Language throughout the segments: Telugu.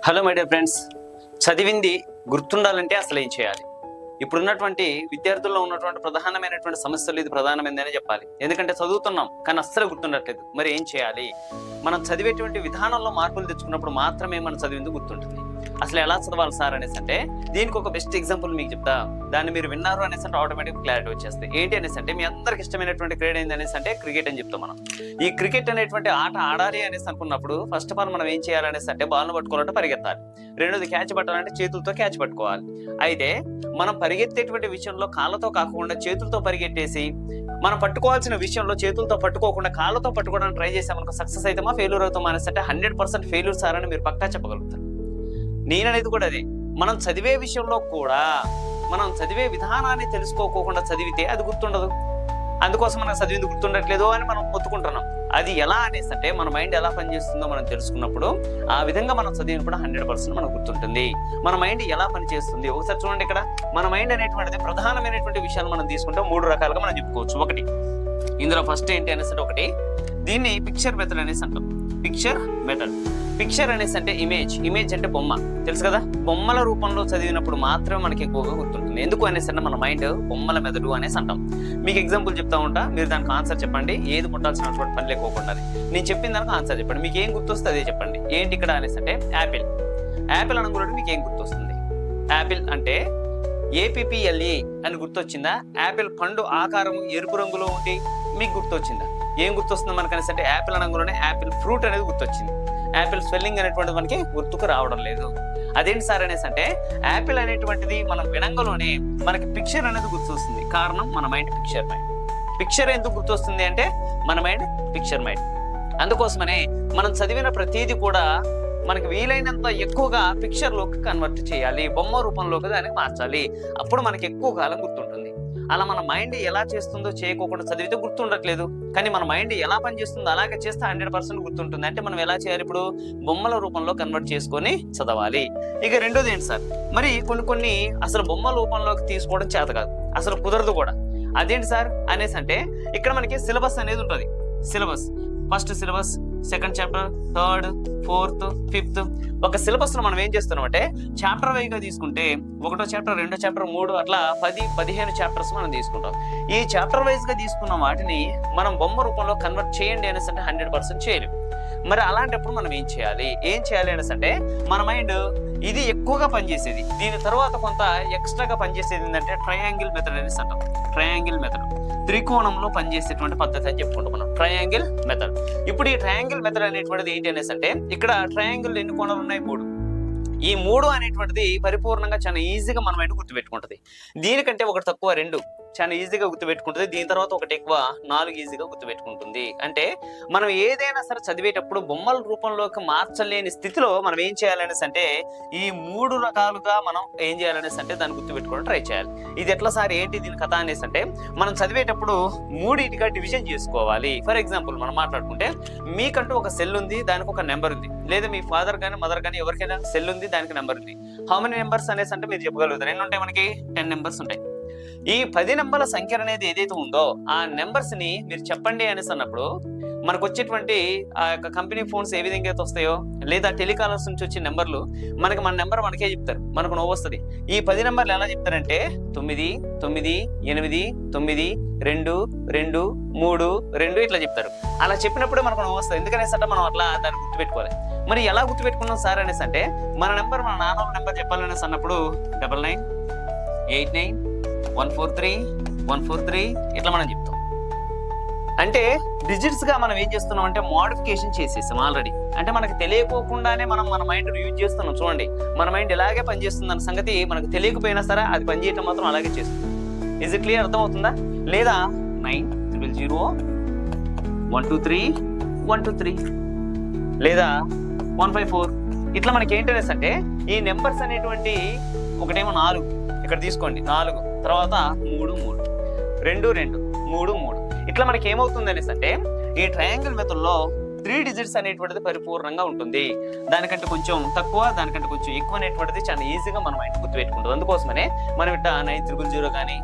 హలో మై డియర్ ఫ్రెండ్స్, చదివింది గుర్తుండాలంటే అసలు ఏం చేయాలి? ఇప్పుడున్నటువంటి విద్యార్థుల్లో ఉన్నటువంటి ప్రధానమైనటువంటి సమస్యలు ఇది ప్రధానమైనదని చెప్పాలి. ఎందుకంటే చదువుతున్నాం కానీ అస్సలు గుర్తుండట్లేదు. మరి ఏం చేయాలి? మనం చదివేటువంటి విధానంలో మార్పులు తెచ్చుకున్నప్పుడు మాత్రమే మనం చదివింది గుర్తుంటుంది. అసలు ఎలా చదవాలి సార్ అనేసి అంటే దీనికి ఒక బెస్ట్ ఎగ్జాంపుల్ మీకు చెప్తా. దాన్ని మీరు విన్నారు అనేసి అంటే ఆటోమేటిక్ క్లారిటీ వచ్చేస్తుంది. ఏంటి అనేసి అంటే మీ అందరికి ఇష్టమైనటువంటి క్రీడ ఏంటి అనేసి అంటే క్రికెట్ అని చెప్తాం. మనం ఈ క్రికెట్ అనేటువంటి ఆట ఆడాలి అనేసి అనుకున్నప్పుడు ఫస్ట్ ఆఫ్ ఆల్ మనం ఏం చేయాలనేసి అంటే బాల్ను పట్టుకోవాలంటే పరిగెత్తాలి. రెండోది క్యాచ్ పట్టాలంటే చేతులతో క్యాచ్ పట్టుకోవాలి. అయితే మనం పరిగెత్తేటువంటి విషయంలో కాళ్ళతో కాకుండా చేతులతో పరిగెట్టేసి మనం పట్టుకోవాల్సిన విషయంలో చేతులతో పట్టుకోకుండా కాళ్ళతో పట్టుకోవడానికి ట్రై చేసామనుకో సక్సెస్ అవుతామా ఫెయిల్యూర్ అవుతామా అనేసి అంటే 100% ఫెయిల్యూర్ సార్ అని మీరు పక్కా చెప్పగలుగుతారు. నేననేది కూడా అదే. మనం చదివే విషయంలో కూడా మనం చదివే విధానాన్ని తెలుసుకోకుండా చదివితే అది గుర్తుండదు. అందుకోసం మనకు చదివింది గుర్తుండట్లేదు అని మనం మొత్తుకుంటున్నాం. అది ఎలా అనేసి అంటే మన మైండ్ ఎలా పనిచేస్తుందో మనం తెలుసుకున్నప్పుడు ఆ విధంగా మనం చదివినప్పుడు 100% మనకు గుర్తుంటుంది. మన మైండ్ ఎలా పనిచేస్తుంది ఒకసారి చూడండి. ఇక్కడ మన మైండ్ అనేటువంటిది ప్రధానమైనటువంటి విషయాలు మనం తీసుకుంటే 3 రకాలుగా మనం చెప్పుకోవచ్చు. ఒకటి ఇందులో ఫస్ట్ ఏంటి అనేసి ఒకటి దీన్ని పిక్చర్ మెథడ్ అనేసి అంటాం. Picture method. పిక్చర్ అనేసి అంటే ఇమేజ్ అంటే బొమ్మ, తెలుసు కదా. బొమ్మల రూపంలో చదివినప్పుడు మాత్రమే మనకి ఎక్కువగా గుర్తుంటుంది. ఎందుకు అనేసి అంటే మన మైండ్ బొమ్మల మెదడు అనేసి అంటాం. మీకు ఎగ్జాంపుల్ చెప్తా ఉంటా, మీరు దానికి ఆన్సర్ చెప్పండి. ఏది పుట్టాల్సినటువంటి పని లేకోకుండా నేను చెప్పిన దానికి ఆన్సర్ చెప్పండి. మీకు ఏం గుర్తొస్తే అదే చెప్పండి. ఏంటి ఇక్కడ అనేసి అంటే యాపిల్. యాపిల్ అనగానే మీకు ఏం గుర్తొస్తుంది? యాపిల్ అంటే APPLE అని గుర్తొచ్చిందా? యాపిల్ పండు ఆకారం ఎరుపు రంగులో ఉండి మీకు గుర్తొచ్చిందా? ఏం గుర్తొస్తుందో మనకు అనేసి అంటే యాపిల్ అనగానే యాపిల్ ఫ్రూట్ అనేది గుర్తొచ్చింది. యాపిల్ స్పెల్లింగ్ అనేటువంటిది మనకి గుర్తుకు రావడం లేదు. అదేంటి సార్ అనేసి అంటే యాపిల్ అనేటువంటిది మనం వినంగలోనే మనకి పిక్చర్ అనేది గుర్తొస్తుంది. కారణం మన మైండ్ పిక్చర్ మైండ్. పిక్చర్ ఎందుకు గుర్తొస్తుంది అంటే మన మైండ్ పిక్చర్ మైండ్. అందుకోసమనే మనం చదివిన ప్రతిదీ కూడా మనకి వీలైనంత ఎక్కువగా పిక్చర్లోకి కన్వర్ట్ చేయాలి, బొమ్మ రూపంలోకి దానికి మార్చాలి. అప్పుడు మనకి ఎక్కువ కాలం గుర్తుంటుంది. అలా మన మైండ్ ఎలా చేస్తుందో చేయకోకుండా చదివితే గుర్తుండట్లేదు. కానీ మన మైండ్ ఎలా పనిచేస్తుందో అలాగే చేస్తే 100% గుర్తుంటుంది. అంటే మనం ఎలా చేయాలి? ఇప్పుడు బొమ్మల రూపంలో కన్వర్ట్ చేసుకొని చదవాలి. ఇక రెండోది ఏంటి సార్, మరి కొన్ని అసలు బొమ్మల రూపంలోకి తీసుకోవడం చేత కాదు, అసలు కుదరదు కూడా. అదేంటి సార్ అనేసి అంటే ఇక్కడ మనకి సిలబస్ అనేది ఉంటుంది. Syllabus first syllabus, second chapter, third, fourth, fifth. ఒక సిలబస్ లో మనం ఏం చేస్తున్నాం అంటే చాప్టర్ వైజ్ గా తీసుకుంటే 1వ చాప్టర్, 2వ చాప్టర్, 3 అట్లా 10-15 చాప్టర్స్ మనం తీసుకుంటాం. ఈ చాప్టర్ వైజ్ గా తీసుకున్న వాటిని మనం బొమ్మ రూపంలో కన్వర్ట్ చేయండి అనేసి అంటే 100% చేయలేం. మరి అలాంటప్పుడు మనం ఏం చేయాలి అనేసి అంటే మన మైండ్ ఇది ఎక్కువగా పనిచేసేది, దీని తర్వాత కొంత ఎక్స్ట్రాగా పనిచేసేది ఏంటంటే ట్రయాంగిల్ మెథడ్ అనేసి అంటాం. ట్రయాంగిల్ మెథడ్ త్రికోణంలో పనిచేసేటువంటి పద్ధతి అని చెప్పుకుంటాం మనం, ట్రయాంగిల్ మెథడ్. ఇప్పుడు ఈ ట్రయాంగిల్ మెథడ్ అనేటువంటిది ఏంటి అనేసి అంటే ఇక్కడ ట్రయాంగిల్ ఎన్ని కోణాలు ఉన్నాయి? 3. ఈ 3 అనేటువంటిది పరిపూర్ణంగా చాలా ఈజీగా మన మైండ్ గుర్తుపెట్టుకుంటుంది. దీనికంటే ఒకటి తక్కువ 2 చాలా ఈజీగా గుర్తుపెట్టుకుంటుంది. దీని తర్వాత ఒకటి ఎక్కువ 4 ఈజీగా గుర్తుపెట్టుకుంటుంది. అంటే మనం ఏదైనా సరే చదివేటప్పుడు బొమ్మల రూపంలోకి మార్చలేని స్థితిలో మనం ఏం చేయాలనేసి అంటే ఈ 3 రకాలుగా మనం ఏం చేయాలనేసి అంటే దాన్ని గుర్తుపెట్టుకోవడం ట్రై చేయాలి. ఇది ఎట్లా సార్ ఏంటి దీని కథ అనేసి అంటే మనం చదివేటప్పుడు 3గా డివిజన్ చేసుకోవాలి. ఫర్ ఎగ్జాంపుల్ మనం మాట్లాడుకుంటే మీకంటూ ఒక సెల్ ఉంది, దానికి ఒక నెంబర్ ఉంది. లేదా మీ ఫాదర్ కానీ మదర్ కానీ ఎవరికైనా సెల్ ఉంది, దానికి నెంబర్ ఉంది. హౌ మెనీ నెంబర్స్ అనేసి అంటే మీరు చెప్పగలుగుతారు. ఎన్ని ఉంటాయి? మనకి 10 నెంబర్స్ ఉంటాయి. ఈ 10 నెంబర్ల సంఖ్య అనేది ఏదైతే ఉందో ఆ నెంబర్స్ ని మీరు చెప్పండి అనేసి అన్నప్పుడు మనకు వచ్చేటువంటి ఆ యొక్క కంపెనీ ఫోన్స్ ఏ విధంగా అయితే వస్తాయో, లేదా టెలికాలర్స్ నుంచి వచ్చే నెంబర్లు మనకి మన నెంబర్ మనకే చెప్తారు, మనకు నవ్వు వస్తుంది. ఈ 10 నెంబర్లు ఎలా చెప్తారంటే 9 9 8 9 2 2 3 2 ఇట్లా చెప్తారు. అలా చెప్పినప్పుడే మనకు నవ్వు వస్తుంది. ఎందుకనేసి అంటే మనం అట్లా దాన్ని గుర్తుపెట్టుకోవాలి. మరి ఎలా గుర్తుపెట్టుకున్నాం సార్ అనేసి అంటే మన నెంబర్, మన నాన్న నెంబర్ చెప్పాలనేసి అన్నప్పుడు 99 89 143 143 ఇట్లా మనం చెప్తాం. అంటే డిజిట్స్ గా మనం ఏం చేస్తున్నాం అంటే మోడిఫికేషన్ చేసేసాం ఆల్రెడీ. అంటే మనకు తెలియకోకుండానే మనం మన మైండ్ యూజ్ చేస్తున్నాం. చూడండి మన మైండ్ ఎలాగే పనిచేస్తుంది అన్న సంగతి మనకు తెలియకపోయినా సరే అది పనిచేయటం మాత్రం అలాగే చేస్తుంది. Is it clear? అర్థమవుతుందా? లేదా 900 123 123 లేదా 154 ఇట్లా మనకి ఏంటనేసి అంటే ఈ నెంబర్స్ అనేటువంటి ఒకటేమో 4 ఇక్కడ తీసుకోండి, 4 తర్వాత 3 3 2 2 3 3 ఇట్లా మనకి ఏమవుతుంది అనేసి అంటే ఈ ట్రయాంగిల్ మెథడ్ లో 3 డిజిట్స్ అనేటువంటిది పరిపూర్ణంగా ఉంటుంది. దానికంటే కొంచెం తక్కువ, దానికంటే కొంచెం ఎక్కువ అనేటువంటిది చాలా ఈజీగా మనం మైండ్ గుర్తుపెట్టుకుంటుంది. అందుకోసమనే మనం ఇట్లా 9000 కానీ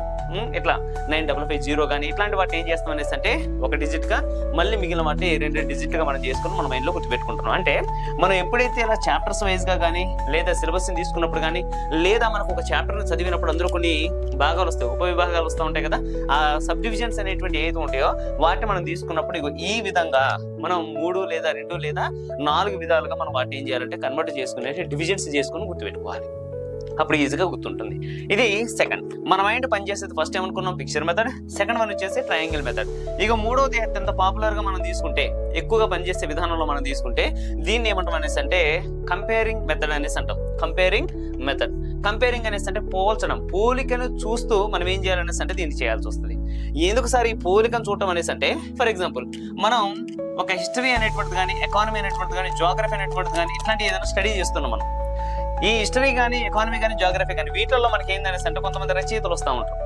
ఇట్లా 9550 కానీ ఇట్లాంటి వాటిని ఏం చేస్తాం అనేసి అంటే ఒక డిజిట్ గా, మళ్ళీ మిగిలిన వాటిని 2 డిజిట్లుగా మనం చేసుకుని మన మైండ్ లో గుర్తుపెట్టుకుంటున్నాం. అంటే మనం ఎప్పుడైతే ఇలా చాప్టర్స్ వైజ్ గా కానీ, లేదా సిలబస్ ని తీసుకున్నప్పుడు కానీ, లేదా మనకు ఒక చాప్టర్ ని చదివినప్పుడు అందులో కొన్ని భాగాలు వస్తాయి, ఉపవిభాగాలు వస్తూ ఉంటాయి కదా, ఆ సబ్ డివిజన్స్ అనేటువంటి ఏది ఉంటాయో వాటిని మనం తీసుకున్నప్పుడు ఇగో ఈ విధంగా మనం 3 లేదా 2 లేదా 4 విధాలుగా మనం వాటిని ఏం చేయాలంటే కన్వర్ట్ చేసుకునే డివిజన్స్ చేసుకుని గుర్తుపెట్టుకోవాలి. అప్పుడు ఈజీగా గుర్తుంటుంది. ఇది సెకండ్. మన మైండ్ పనిచేసేది ఫస్ట్ ఏమనుకున్నాం పిక్చర్ మెథడ్, సెకండ్ వన్ వచ్చేసి ట్రయాంగిల్ మెథడ్. ఇక మూడవది అత్యంత పాపులర్ గా మనం తీసుకుంటే, ఎక్కువగా పనిచేసే విధానంలో మనం తీసుకుంటే దీన్ని ఏమంటాం అనేసి అంటే కంపేరింగ్ మెథడ్ అనేసి అంటాం. Comparing method. కంపేరింగ్ అనేసి అంటే పోల్చడం, పోలికను చూస్తూ మనం ఏం చేయాలనేసి అంటే దీన్ని చేయాల్సి వస్తుంది. ఎందుకు సార్ ఈ పోలికను చూడటం అనేసి అంటే, ఫర్ ఎగ్జాంపుల్ మనం ఒక హిస్టరీ అనేటువంటిది కానీ, ఎకానమీ అనేటువంటిది కానీ, జోగ్రఫీ అనేటువంటిది కానీ ఇట్లాంటి ఏదైనా స్టడీ చేస్తున్నాం మనం. ఈ హిస్టరీ కానీ, ఎకానమీ కానీ, జోగ్రఫీ కానీ వీటిల్లో మనకి ఏందనేసి అంటే కొంతమంది రచయితలు వస్తూ ఉంటారు,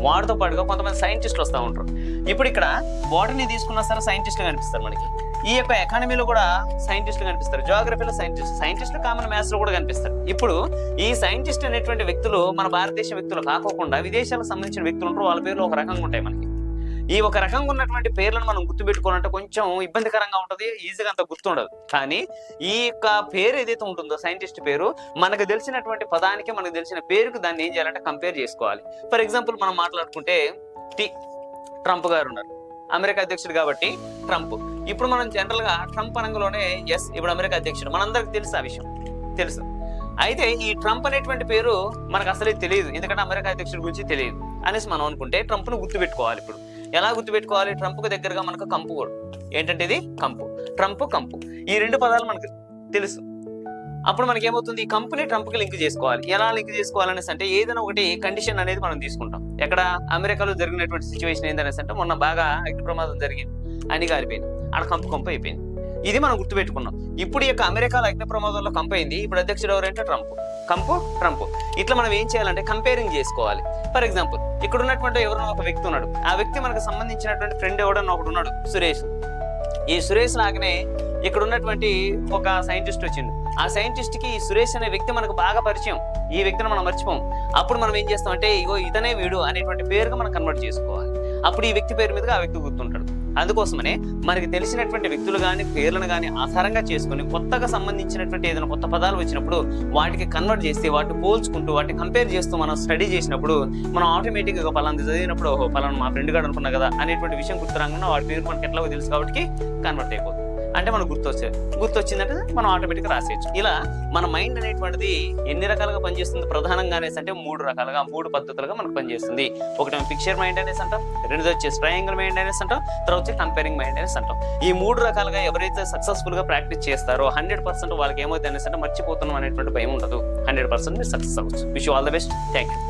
వాటితో పాటుగా కొంతమంది సైంటిస్టులు వస్తూ ఉంటారు. ఇప్పుడు ఇక్కడ బాటనీ తీసుకున్నా సరే సైంటిస్టులు కనిపిస్తారు మనకి, ఈ యొక్క ఎకానమీలో కూడా సైంటిస్టులు కనిపిస్తారు, జోగ్రఫీలో సైంటిస్టులు కామన్ మ్యాథ్స్ లో కూడా కనిపిస్తారు. ఇప్పుడు ఈ సైంటిస్ట్ అనేటువంటి వ్యక్తులు మన భారతదేశ వ్యక్తులు కాకోకుండా విదేశాలకు సంబంధించిన వ్యక్తులు ఉంటారు, వాళ్ళ పేర్లు ఒక రకంగా ఉంటాయి. మనకి ఈ ఒక రకంగా ఉన్నటువంటి పేర్లను మనం గుర్తుపెట్టుకోవాలంటే కొంచెం ఇబ్బందికరంగా ఉంటుంది, ఈజీగా అంత గుర్తుండదు. కానీ ఈ యొక్క పేరు ఏదైతే ఉంటుందో సైంటిస్ట్ పేరు, మనకు తెలిసినటువంటి పదానికి మనకు తెలిసిన పేరుకు దాన్ని ఏం చేయాలంటే కంపేర్ చేసుకోవాలి. ఫర్ ఎగ్జాంపుల్ మనం మాట్లాడుకుంటే ట్రంప్ గారు ఉన్నారు, అమెరికా అధ్యక్షుడు కాబట్టి ట్రంప్. ఇప్పుడు మనం జనరల్ గా ట్రంప్ అనగానే ఎస్ ఇప్పుడు అమెరికా అధ్యక్షుడు మనందరికి తెలుసు, ఆ విషయం తెలుసు. అయితే ఈ ట్రంప్ అనేటువంటి పేరు మనకు అసలే తెలియదు, ఎందుకంటే అమెరికా అధ్యక్షుడి గురించి తెలియదు అనేసి మనం అనుకుంటే ట్రంప్ ను గుర్తుపెట్టుకోవాలి. ఇప్పుడు ఎలా గుర్తుపెట్టుకోవాలి? ట్రంప్ కు దగ్గరగా మనకు కంపు కూడా ఏంటంటే ఇది కంపు, ట్రంప్ కంపు, ఈ 2 పదాలు మనకు తెలుసు. అప్పుడు మనకి ఏమవుతుంది, ఈ కంపెనీ ట్రంప్ కి లింక్ చేసుకోవాలి. ఎలా లింక్ చేసుకోవాలనేసి అంటే ఏదైనా ఒకటి కండిషన్ అనేది మనం తీసుకుంటాం. ఎక్కడ అమెరికాలో జరిగినటువంటి సిచ్యువేషన్ ఏంటనేసి అంటే మొన్న బాగా అగ్ని ప్రమాదం జరిగింది, అని కాలిపోయింది, ఆడ కంపు అయిపోయింది. ఇది మనం గుర్తుపెట్టుకున్నాం. ఇప్పుడు ఈ యొక్క అమెరికాలో అగ్ని ప్రమాదంలో కంపు అయింది, ఇప్పుడు అధ్యక్షుడు ఎవరంటే ట్రంప్. ఇట్లా మనం ఏం చేయాలంటే కంపేరింగ్ చేసుకోవాలి. ఫర్ ఎగ్జాంపుల్ ఇక్కడ ఉన్నటువంటి ఎవరైనా ఒక వ్యక్తి ఉన్నాడు, ఆ వ్యక్తి మనకు సంబంధించినటువంటి ఫ్రెండ్ ఎవడన్నా ఒకడు ఉన్నాడు, సురేష్. ఈ సురేష్ లాగానే ఇక్కడ ఉన్నటువంటి ఒక సైంటిస్ట్ వచ్చిండు, ఆ సైంటిస్ట్ కి ఈ సురేష్ అనే వ్యక్తి మనకు బాగా పరిచయం, ఈ వ్యక్తిని మనం మర్చిపోం. అప్పుడు మనం ఏం చేస్తాం అంటే ఇగో ఇతనే వీడు అనేటువంటి పేరుగా మనం కన్వర్ట్ చేసుకోవాలి. అప్పుడు ఈ వ్యక్తి పేరు మీదుగా ఆ వ్యక్తి గుర్తుంటాడు. అందుకోసమనే మనకి తెలిసినటువంటి వ్యక్తులు కానీ, పేర్లను కానీ ఆధారంగా చేసుకుని కొత్తగా సంబంధించినటువంటి ఏదైనా కొత్త పదాలు వచ్చినప్పుడు వాటికి కన్వర్ట్ చేస్తే, వాటిని పోల్చుకుంటూ వాటిని కంపేర్ చేస్తూ మనం స్టడీ చేసినప్పుడు మనం ఆటోమేటిక్గా పలానా చదివినప్పుడు పలానా మా ఫ్రెండ్ గారు అనుకున్నా కదా అనేటువంటి విషయం గుర్తురాగానే వాటి పేరు మనకి ఎట్లాగో తెలుసు కాబట్టి కన్వర్ట్ అయిపోతుంది. అంటే మనకు గుర్తొచ్చిందంటే మనం ఆటోమేటిక్గా రాసేయచ్చు. ఇలా మన మైండ్ అనేటువంటిది ఎన్ని రకాలుగా పనిచేస్తుంది? ప్రధానంగా అనేసి అంటే 3 రకాలుగా, 3 పద్ధతులుగా మనకు పనిచేస్తుంది. ఒకటి పిక్చర్ మైండ్ అనేసి అంటాం, రెండోది వచ్చేసి ట్రయాంగిల్ మైండ్ అనేసి అంటాం, తర్వాత వచ్చి కంపేరింగ్ మైండ్ అనేసి అంటాం. ఈ 3 రకాలుగా ఎవరైతే సక్సెస్ఫుల్ గా ప్రాక్టీస్ చేస్తారో 100% వాళ్ళకి ఏమవుతుంది అనేసి అంటే మర్చిపోతున్నాం అనేటువంటి భయం ఉండదు. 100% మీరు సక్సెస్ అవ్వచ్చు. Wish you all the best. Thank you.